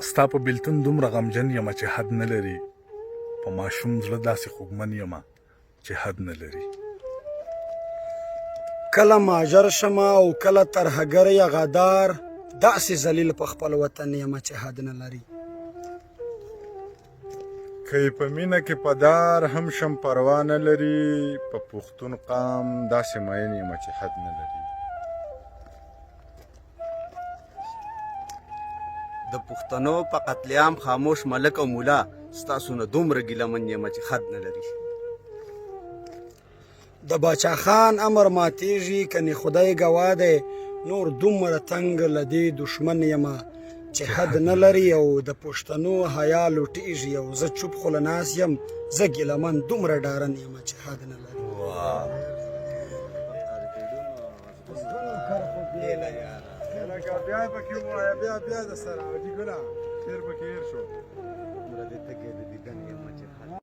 ستا په بېلتون دومره غمجن یمه چې حد نه لري په ماشوم زړه داسې خوږمن یمه چې حد نه لري کله ماجر شمه او کله ترهګر یا غدار داسې ذلیل په خپل وطن یمه چې حد نه لري که یې په مینه کې پدار هم شم پروا نه لري په پښتون قام داسې مین یمه چې حد نه لري د پښتنو په قتل عام خاموش ملک او مولا ستاسو نه دومره ګیلمن یم چې حد نه لري د باچا خان امر ماتیږي کني خدای ګواه دی نور دومره تنګ له دې دشمن یمه چې حد نه لري او د پښتنو حیا لوټیږي او زه چوپ خو له ناس یم زه ګیلمن دومره ډارن یمه چې حد نه لري بیا پکې ووایه بیا د سره حاجي ګله تېر پکې هېر شو